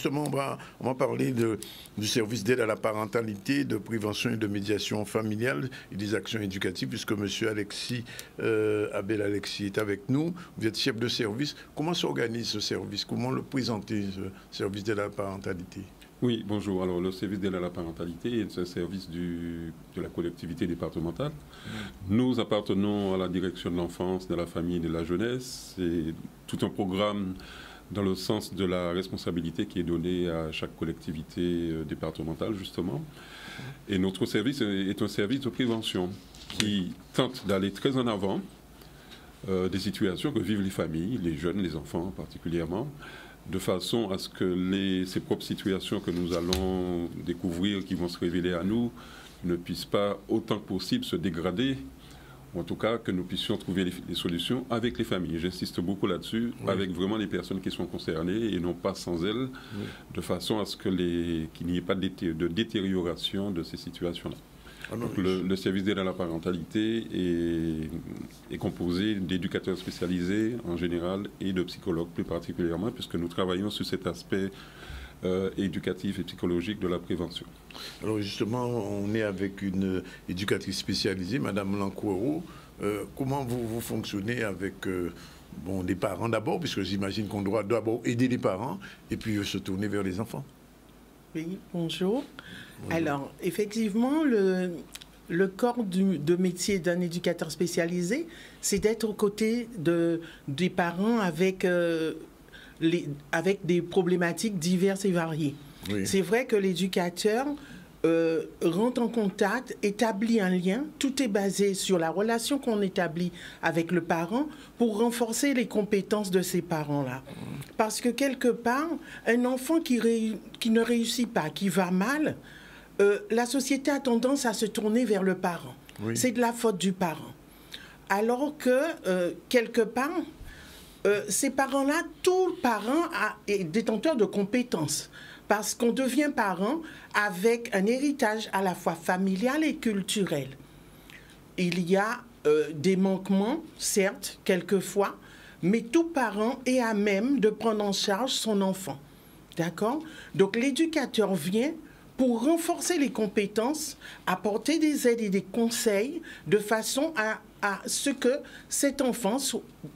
justement, on va parler du service d'aide à la parentalité, de prévention et de médiation familiale et des actions éducatives, puisque M. Alexis, Abel Alexis est avec nous. Vous êtes chef de service. Comment s'organise ce service? Comment le présenter, ce service d'aide à la parentalité? Oui, bonjour. Alors, le service d'aide à la parentalité est un service de la collectivité départementale. Nous appartenons à la direction de l'enfance, de la famille et de la jeunesse. C'est tout un programme dans le sens de la responsabilité qui est donnée à chaque collectivité départementale, justement. Et notre service est un service de prévention qui tente d'aller très en avant des situations que vivent les familles, les jeunes, les enfants particulièrement, de façon à ce que ces propres situations que nous allons découvrir, qui vont se révéler à nous, ne puissent pas autant que possible se dégrader, ou en tout cas que nous puissions trouver les solutions avec les familles. J'insiste beaucoup là-dessus, oui, avec vraiment les personnes qui sont concernées et non pas sans elles, oui, de façon à ce qu'il n'y ait pas de détérioration de ces situations-là. Donc, le service d'aide à la parentalité est composé d'éducateurs spécialisés en général et de psychologues plus particulièrement, puisque nous travaillons sur cet aspect éducatif et psychologique de la prévention. Alors justement, on est avec une éducatrice spécialisée, Madame Lancouro. Comment vous fonctionnez avec des parents d'abord, puisque j'imagine qu'on doit d'abord aider les parents et puis se tourner vers les enfants? Oui, bonjour. Alors, effectivement, le corps de métier d'un éducateur spécialisé, c'est d'être aux côtés des parents avec des problématiques diverses et variées. Oui. C'est vrai que l'éducateur rentre en contact, établit un lien. Tout est basé sur la relation qu'on établit avec le parent pour renforcer les compétences de ces parents-là. Parce que quelque part, un enfant qui ne réussit pas, qui va mal, la société a tendance à se tourner vers le parent. Oui. C'est de la faute du parent. Alors que, quelque part, ces parents-là, tout parent est détenteur de compétences. Parce qu'on devient parent avec un héritage à la fois familial et culturel. Il y a des manquements, certes, quelquefois, mais tout parent est à même de prendre en charge son enfant. D'accord? Donc l'éducateur vient pour renforcer les compétences, apporter des aides et des conseils de façon à ce que cet enfant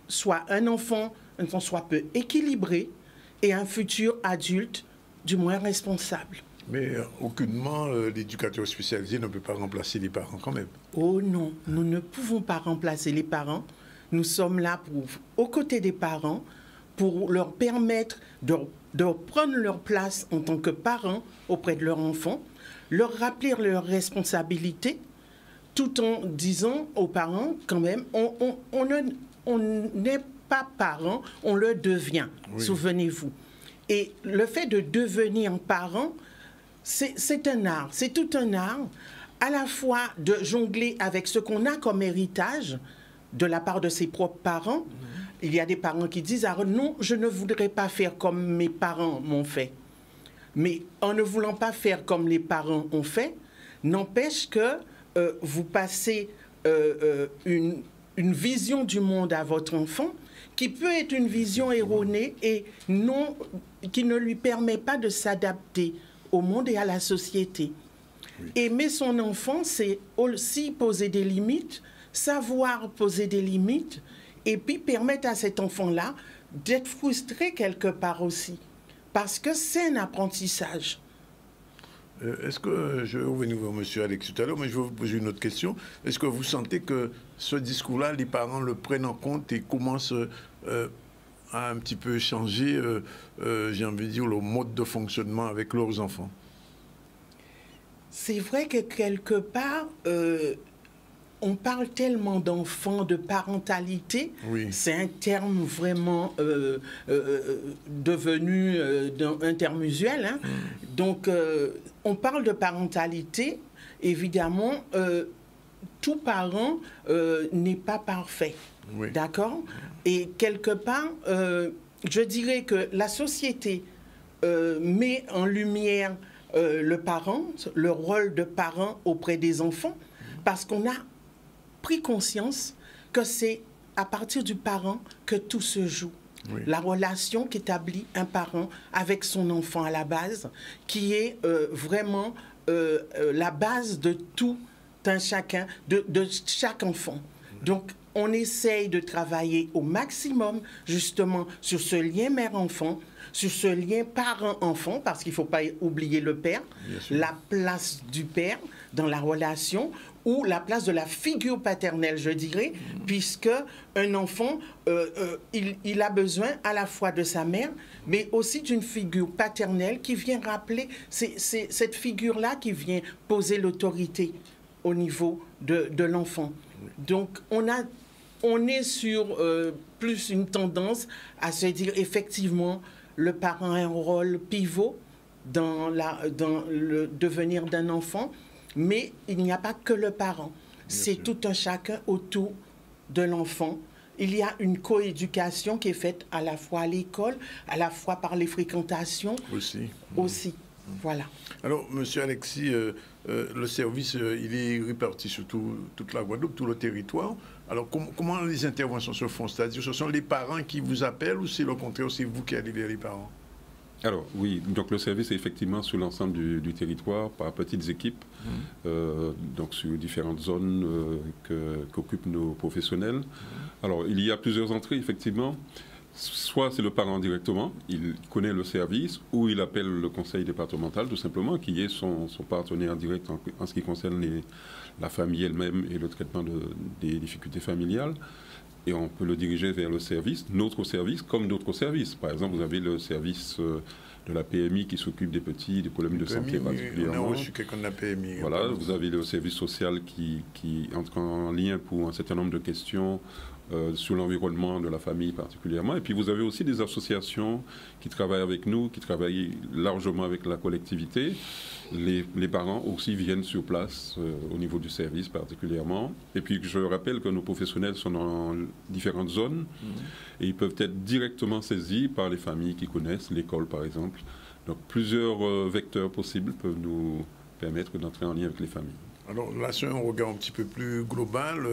soit un enfant soit peu équilibré et un futur adulte du moins responsable. Mais aucunement, l'éducateur spécialisé ne peut pas remplacer les parents quand même. Oh non, nous ne pouvons pas remplacer les parents. Nous sommes là aux côtés des parents pour leur permettre de prendre leur place en tant que parents auprès de leur enfant, leur rappeler leurs responsabilités, tout en disant aux parents quand même, on n'est pas parent, on le devient, oui, souvenez-vous. Et le fait de devenir parent, c'est un art, c'est tout un art, à la fois de jongler avec ce qu'on a comme héritage de la part de ses propres parents. Il y a des parents qui disent « Ah non, je ne voudrais pas faire comme mes parents m'ont fait ». Mais en ne voulant pas faire comme les parents ont fait, n'empêche que vous passez une vision du monde à votre enfant qui peut être une vision erronée et qui ne lui permet pas de s'adapter au monde et à la société. Oui. Aimer son enfant, c'est aussi poser des limites, savoir poser des limites, et puis permettre à cet enfant-là d'être frustré quelque part aussi, parce que c'est un apprentissage. Est-ce que, je vais revenir vers M. Alex tout à l'heure, mais je vais vous poser une autre question. Est-ce que vous sentez que ce discours-là, les parents le prennent en compte et commencent à un petit peu changer, j'ai envie de dire, le mode de fonctionnement avec leurs enfants? C'est vrai que quelque part, on parle tellement d'enfants, de parentalité, oui, c'est un terme vraiment devenu un terme usuel. Hein. Donc, on parle de parentalité, évidemment, tout parent n'est pas parfait, oui, d'accord? Et quelque part, je dirais que la société met en lumière le parent, le rôle de parent auprès des enfants, parce qu'on a pris conscience que c'est à partir du parent que tout se joue. Oui. La relation qu'établit un parent avec son enfant à la base, qui est vraiment la base de tout un chacun, de chaque enfant. Donc, on essaye de travailler au maximum, justement, sur ce lien mère-enfant, sur ce lien parent-enfant, parce qu'il ne faut pas oublier le père, la place du père dans la relation, ou la place de la figure paternelle, je dirais, puisque un enfant, il a besoin à la fois de sa mère, mais aussi d'une figure paternelle qui vient rappeler, c'est cette figure-là qui vient poser l'autorité au niveau de l'enfant. Donc, on est sur plus une tendance à se dire, effectivement, le parent a un rôle pivot dans le devenir d'un enfant, mais il n'y a pas que le parent. C'est tout un chacun autour de l'enfant. Il y a une coéducation qui est faite à la fois à l'école, à la fois par les fréquentations. Aussi. Voilà. Alors, Monsieur Alexis, le service, il est réparti sur toute la Guadeloupe, tout le territoire. Alors, comment les interventions se font? C'est-à-dire, ce sont les parents qui vous appellent ou c'est le contraire, c'est vous qui allez vers les parents? Alors, oui, donc le service est effectivement sur l'ensemble du territoire, par petites équipes, donc sur différentes zones qu'occupent nos professionnels. Alors, il y a plusieurs entrées, effectivement. Soit c'est le parent directement, il connaît le service, ou il appelle le conseil départemental, tout simplement, qui est son partenaire direct en ce qui concerne la famille elle-même et le traitement des difficultés familiales. Et on peut le diriger vers le service, notre service, comme d'autres services. Par exemple, vous avez le service de la PMI qui s'occupe des petits, des problèmes de santé particulièrement. On a reçu quelqu'un de la PMI. Voilà, vous avez le service social qui entre en lien pour un certain nombre de questions sur l'environnement de la famille particulièrement. Et puis vous avez aussi des associations qui travaillent avec nous, qui travaillent largement avec la collectivité. Les parents aussi viennent sur place au niveau du service particulièrement. Et puis je rappelle que nos professionnels sont dans différentes zones et ils peuvent être directement saisis par les familles qui connaissent, l'école par exemple. Donc plusieurs vecteurs possibles peuvent nous permettre d'entrer en lien avec les familles. Alors là, c'est un regard un petit peu plus global,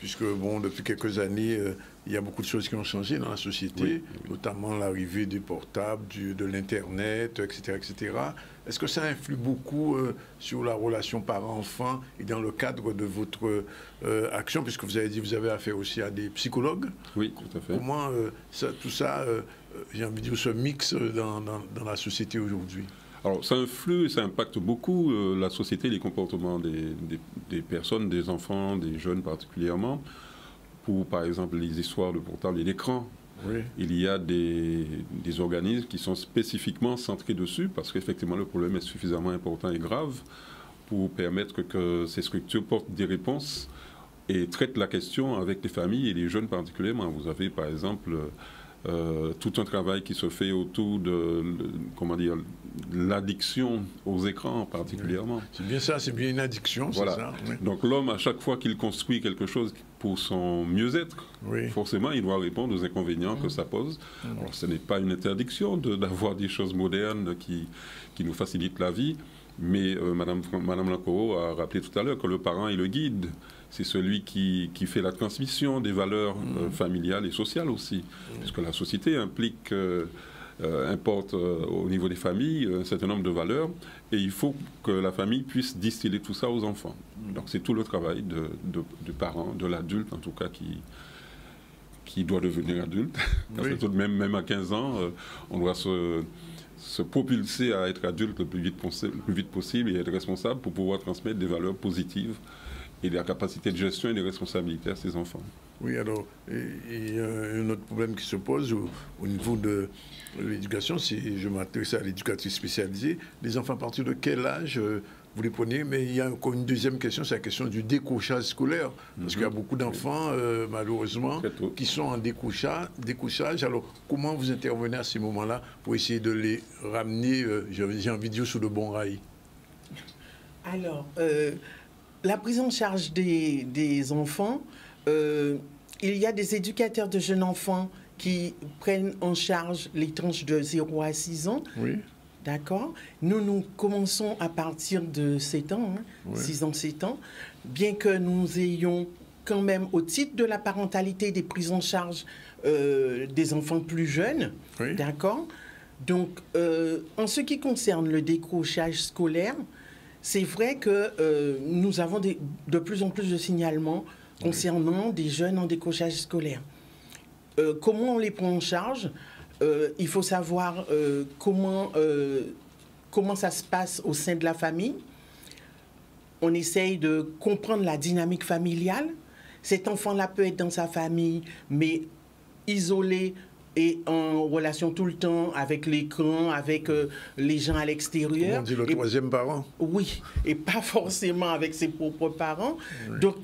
puisque bon, depuis quelques années, il y a beaucoup de choses qui ont changé dans la société, notamment l'arrivée des portables, de l'Internet, etc., etc. Est-ce que ça influe beaucoup sur la relation parent-enfant et dans le cadre de votre action, puisque vous avez dit que vous avez affaire aussi à des psychologues? Oui, tout à fait. Comment tout ça, j'ai envie de dire, se mixe dans la société aujourd'hui? Alors, ça influe et ça impacte beaucoup la société, les comportements des personnes, des enfants, des jeunes particulièrement. Pour, par exemple, les histoires de portable et d'écran, il y a des organismes qui sont spécifiquement centrés dessus parce qu'effectivement, le problème est suffisamment important et grave pour permettre que ces structures portent des réponses et traitent la question avec les familles et les jeunes particulièrement. Vous avez, par exemple, tout un travail qui se fait autour de l'addiction aux écrans particulièrement. C'est bien ça, c'est bien une addiction, voilà. C'est ça. Oui. Donc l'homme, à chaque fois qu'il construit quelque chose pour son mieux-être, forcément, il doit répondre aux inconvénients que ça pose. Alors ce n'est pas une interdiction d'avoir des choses modernes qui nous facilitent la vie, mais Madame Lancoro a rappelé tout à l'heure que le parent est le guide. C'est celui qui fait la transmission des valeurs familiales et sociales aussi. Parce que la société importe au niveau des familles un certain nombre de valeurs et il faut que la famille puisse distiller tout ça aux enfants. Donc c'est tout le travail de parents, de l'adulte en tout cas qui doit devenir adulte. Parce que tout de même à 15 ans, on doit se propulser à être adulte le plus vite possible et être responsable pour pouvoir transmettre des valeurs positives et la capacité de gestion et de responsabilité à ses enfants. Oui, alors, il y a un autre problème qui se pose au niveau de l'éducation, je m'intéresse à l'éducatrice spécialisée. Les enfants à partir de quel âge vous les prenez? Mais il y a encore une deuxième question, c'est la question du décrochage scolaire. Parce qu'il y a beaucoup d'enfants, malheureusement, qui sont en décrochage. Alors, comment vous intervenez à ces moments-là pour essayer de les ramener, j'ai envie de dire, sur le bon rail? Alors, la prise en charge des enfants, il y a des éducateurs de jeunes enfants qui prennent en charge les tranches de 0 à 6 ans. Oui. D'accord. Nous commençons à partir de 7 ans, 6 ans, 7 ans, bien que nous ayons quand même au titre de la parentalité des prises en charge des enfants plus jeunes. Oui. D'accord? Donc, en ce qui concerne le décrochage scolaire, c'est vrai que nous avons de plus en plus de signalements concernant des jeunes en décrochage scolaire. Comment on les prend en charge? Il faut savoir comment ça se passe au sein de la famille. On essaye de comprendre la dynamique familiale. Cet enfant-là peut être dans sa famille, mais isolé et en relation tout le temps avec l'écran, avec les gens à l'extérieur. On dit le troisième parent. Oui, et pas forcément avec ses propres parents. Oui. Donc,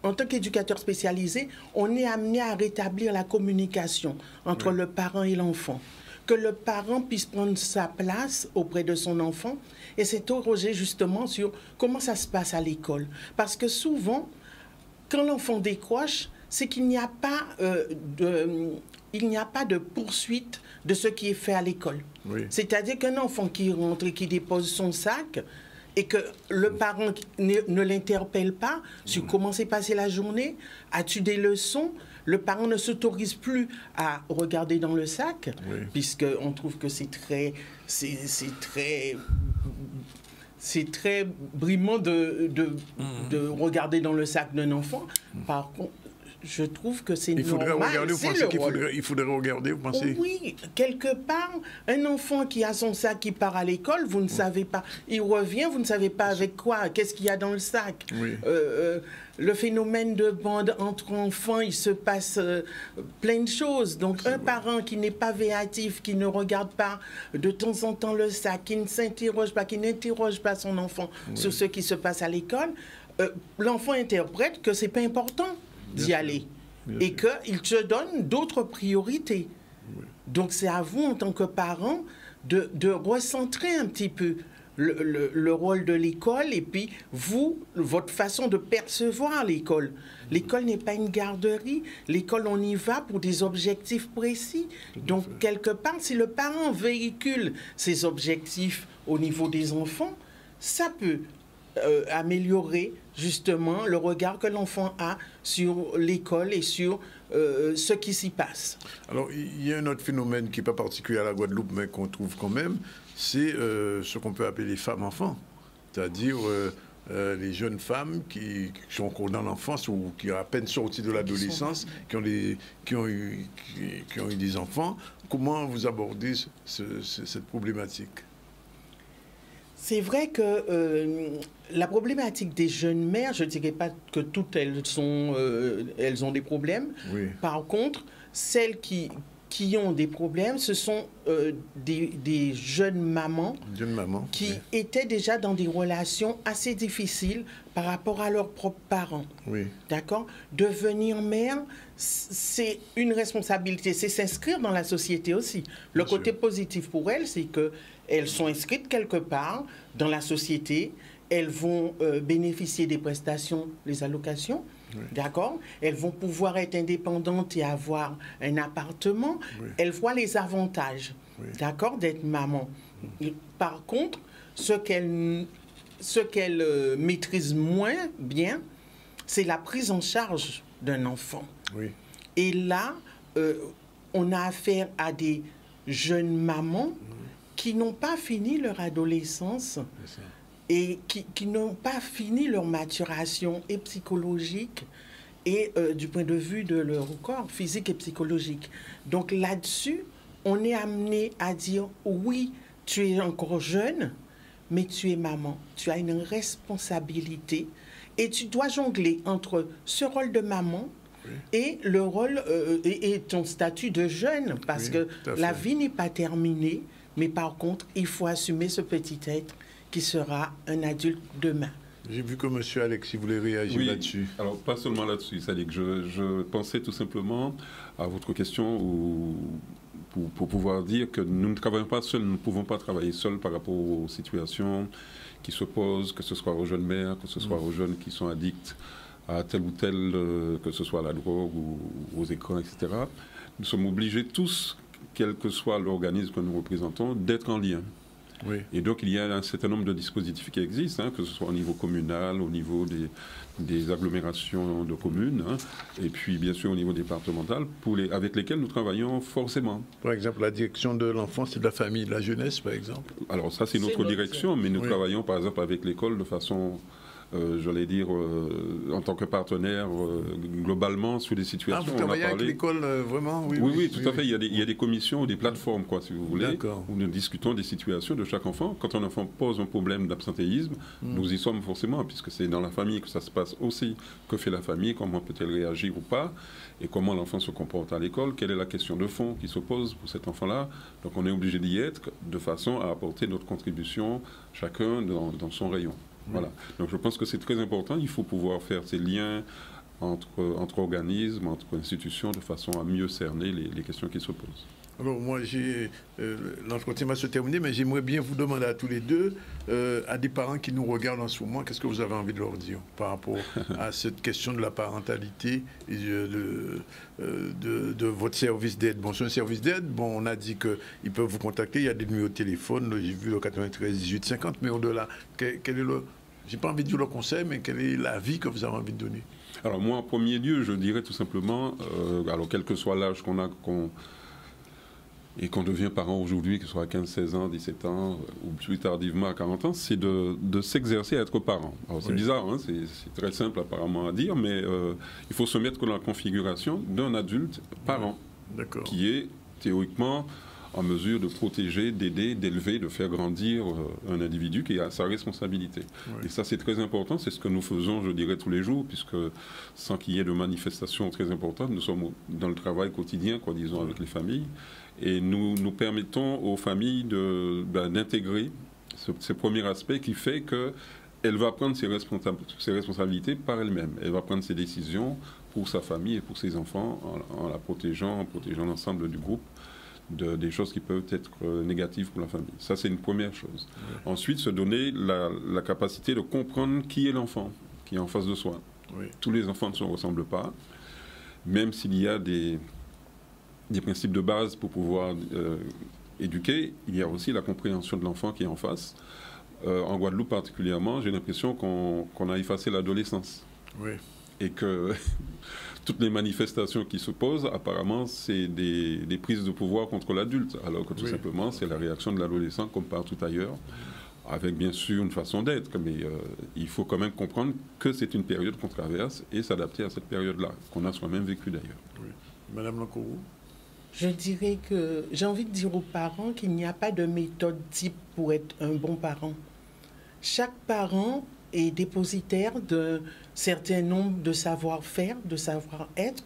en tant qu'éducateur spécialisé, on est amené à rétablir la communication entre le parent et l'enfant. Que le parent puisse prendre sa place auprès de son enfant et s'interroger justement sur comment ça se passe à l'école. Parce que souvent, quand l'enfant décroche, c'est qu'il n'y a pas de poursuite de ce qui est fait à l'école. Oui. C'est-à-dire qu'un enfant qui rentre et qui dépose son sac et que le parent ne l'interpelle pas sur comment s'est passée la journée, as-tu des leçons, le parent ne s'autorise plus à regarder dans le sac, puisqu'on trouve que c'est très brimant de regarder dans le sac d'un enfant. Par contre, je trouve que c'est normal. Il faudrait regarder, vous pensez? Oui, quelque part, un enfant qui a son sac, qui part à l'école, vous ne savez pas. Il revient, vous ne savez pas avec quoi, qu'est-ce qu'il y a dans le sac. Oui. Le phénomène de bande entre enfants, il se passe plein de choses. Donc, un parent qui n'est pas véatif, qui ne regarde pas de temps en temps le sac, qui ne s'interroge pas, qui n'interroge pas son enfant sur ce qui se passe à l'école, l'enfant interprète que c'est pas important d'y aller et qu'il se donne d'autres priorités. Oui. Donc, c'est à vous, en tant que parent, de recentrer un petit peu le rôle de l'école et puis, vous, votre façon de percevoir l'école. L'école n'est pas une garderie. L'école, on y va pour des objectifs précis. Donc, quelque part, si le parent véhicule ses objectifs au niveau des enfants, ça peut améliorer justement le regard que l'enfant a sur l'école et sur ce qui s'y passe. Alors, il y a un autre phénomène qui n'est pas particulier à la Guadeloupe, mais qu'on trouve quand même, c'est ce qu'on peut appeler les femmes-enfants. C'est-à-dire les jeunes femmes qui sont encore dans l'enfance ou qui sont à peine sorties de l'adolescence, qui ont eu des enfants. Comment vous abordez cette problématique? C'est vrai que la problématique des jeunes mères, je ne dirais pas que toutes elles ont des problèmes. Oui. Par contre, celles qui ont des problèmes, ce sont des jeunes mamans qui étaient déjà dans des relations assez difficiles par rapport à leurs propres parents. Oui. D'accord? Devenir mère, c'est une responsabilité, c'est s'inscrire dans la société aussi. Le côté positif pour elles, c'est qu'elles sont inscrites quelque part dans la société, elles vont bénéficier des prestations, les allocations. Oui. D'accord? Elles vont pouvoir être indépendantes et avoir un appartement. Oui. Elles voient les avantages, d'accord, d'être maman. Par contre, ce qu'elles maîtrisent moins bien, c'est la prise en charge d'un enfant. Oui. Et là, on a affaire à des jeunes mamans qui n'ont pas fini leur adolescence et qui n'ont pas fini leur maturation et psychologique et du point de vue de leur corps physique et psychologique. Donc là-dessus, on est amené à dire oui, tu es encore jeune, mais tu es maman, tu as une responsabilité et tu dois jongler entre ce rôle de maman et le rôle et ton statut de jeune, parce que la vie n'est pas terminée, mais par contre, il faut assumer ce petit être qui sera un adulte demain. J'ai vu que M. Alexis voulait réagir là-dessus. Alors, pas seulement là-dessus, c'est-à-dire que je pensais tout simplement à votre question pour pouvoir dire que nous ne travaillons pas seuls, nous ne pouvons pas travailler seuls par rapport aux situations qui se posent, que ce soit aux jeunes mères, que ce soit aux jeunes qui sont addicts à tel ou tel, que ce soit à la drogue ou aux écrans, etc. Nous sommes obligés tous, quel que soit l'organisme que nous représentons, d'être en lien. Oui. Et donc, il y a un certain nombre de dispositifs qui existent, hein, que ce soit au niveau communal, au niveau des agglomérations de communes, hein, et puis bien sûr au niveau départemental, avec lesquels nous travaillons forcément. Par exemple, la direction de l'enfance et de la famille, de la jeunesse, par exemple. Alors ça, c'est notre direction, mais nous travaillons par exemple avec l'école de façon... j'allais dire, en tant que partenaire, globalement, sur des situations... Ah, vous travaillez avec l'école, vraiment? Oui, oui, tout à fait. Il y a des commissions ou des plateformes, quoi, si vous voulez, où nous discutons des situations de chaque enfant. Quand un enfant pose un problème d'absentéisme, nous y sommes forcément, puisque c'est dans la famille que ça se passe aussi. Que fait la famille? Comment peut-elle réagir ou pas? Et comment l'enfant se comporte à l'école? Quelle est la question de fond qui se pose pour cet enfant-là? Donc on est obligé d'y être de façon à apporter notre contribution, chacun dans son rayon. Voilà. Donc je pense que c'est très important. Il faut pouvoir faire ces liens entre organismes, entre institutions, de façon à mieux cerner les questions qui se posent. Alors moi, l'entretien va se terminer, mais j'aimerais bien vous demander à tous les deux, à des parents qui nous regardent en ce moment, qu'est-ce que vous avez envie de leur dire par rapport à cette question de la parentalité et de votre service d'aide. Bon, c'est un service d'aide, bon, on a dit qu'ils peuvent vous contacter, il y a des numéros de téléphone, j'ai vu le 93 18 50, mais au-delà, quel est le... J'ai pas envie de dire le conseil, mais quel est l'avis que vous avez envie de donner? Alors moi, en premier lieu, je dirais tout simplement, alors quel que soit l'âge qu'on a, et qu'on devient parent aujourd'hui, que ce soit à 15, 16 ans, 17 ans, ou plus tardivement à 40 ans, c'est de s'exercer à être parent. Alors c'est bizarre, hein, c'est très simple apparemment à dire, mais il faut se mettre dans la configuration d'un adulte parent, qui est théoriquement en mesure de protéger, d'aider, d'élever, de faire grandir un individu qui a sa responsabilité. Et ça, c'est très important. C'est ce que nous faisons, je dirais, tous les jours, puisque sans qu'il y ait de manifestations très importantes, nous sommes dans le travail quotidien, quoi, disons, avec les familles. Et nous permettons aux familles d'intégrer ce premier aspect qui fait qu'elle va prendre ses responsabilités par elle-même. Elle va prendre ses décisions pour sa famille et pour ses enfants en la protégeant, en protégeant l'ensemble du groupe des choses qui peuvent être négatives pour la famille. Ça, c'est une première chose. Ensuite, se donner la capacité de comprendre qui est l'enfant qui est en face de soi. Tous les enfants ne se ressemblent pas, même s'il y a des principes de base pour pouvoir éduquer, il y a aussi la compréhension de l'enfant qui est en face. En Guadeloupe particulièrement, j'ai l'impression qu'on a effacé l'adolescence. Et que toutes les manifestations qui se posent, apparemment, c'est des prises de pouvoir contre l'adulte, alors que tout simplement, c'est la réaction de l'adolescent comme partout ailleurs, avec bien sûr une façon d'être, mais il faut quand même comprendre que c'est une période qu'on traverse et s'adapter à cette période-là, qu'on a soi-même vécue d'ailleurs. Madame Lancourou? Je dirais que j'ai envie de dire aux parents qu'il n'y a pas de méthode type pour être un bon parent. Chaque parent est dépositaire d'un certain nombre de savoir-faire, de savoir-être,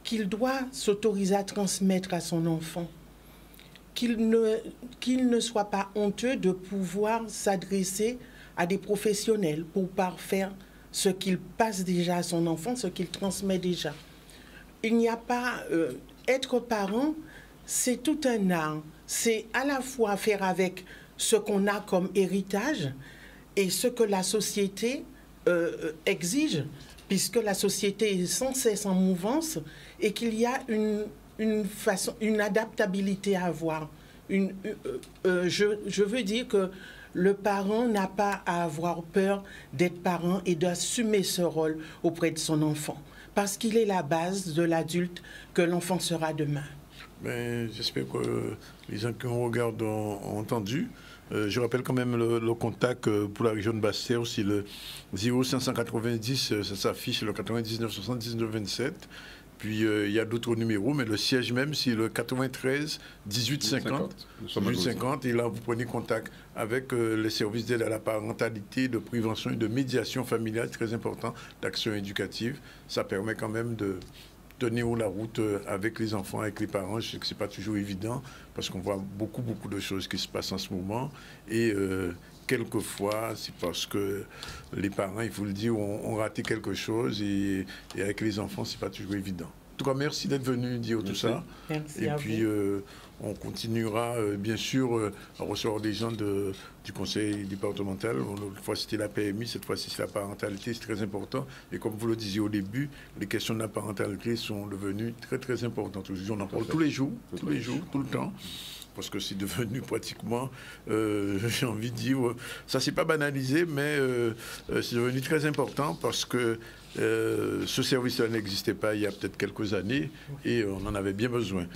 qu'il doit s'autoriser à transmettre à son enfant. Qu'il ne soit pas honteux de pouvoir s'adresser à des professionnels pour parfaire ce qu'il passe déjà à son enfant, ce qu'il transmet déjà. Il n'y a pas... être parent, c'est tout un art. C'est à la fois faire avec ce qu'on a comme héritage et ce que la société exige, puisque la société est sans cesse en mouvance et qu'il y a une adaptabilité à avoir. Je veux dire que le parent n'a pas à avoir peur d'être parent et d'assumer ce rôle auprès de son enfant, parce qu'il est la base de l'adulte que l'enfant sera demain. J'espère que les gens qui nous regardent ont entendu. Je rappelle quand même le contact pour la région de Basse-Terre, c'est le 0590, ça s'affiche le 99 79 27. Puis il y a d'autres numéros, mais le siège même, c'est le 93 18 50. 18 50, et là, vous prenez contact avec les services d'aide à la parentalité, de prévention et de médiation familiale, très important, d'action éducative. Ça permet quand même de tenir la route avec les enfants, avec les parents. Je sais que ce n'est pas toujours évident, parce qu'on voit beaucoup de choses qui se passent en ce moment. Et quelquefois, c'est parce que les parents, il faut le dire, ont raté quelque chose, et avec les enfants, ce n'est pas toujours évident. En tout cas, merci d'être venu dire tout ça. Merci et puis, on continuera, bien sûr, à recevoir des gens du conseil départemental. L'autre fois, c'était la PMI, cette fois-ci, c'est la parentalité, c'est très important. Et comme vous le disiez au début, les questions de la parentalité sont devenues très importantes. On en parle tous les jours, tout le temps. parce que c'est devenu pratiquement, j'ai envie de dire, ça c'est pas banalisé, mais c'est devenu très important parce que ce service-là n'existait pas il y a peut-être quelques années et on en avait bien besoin.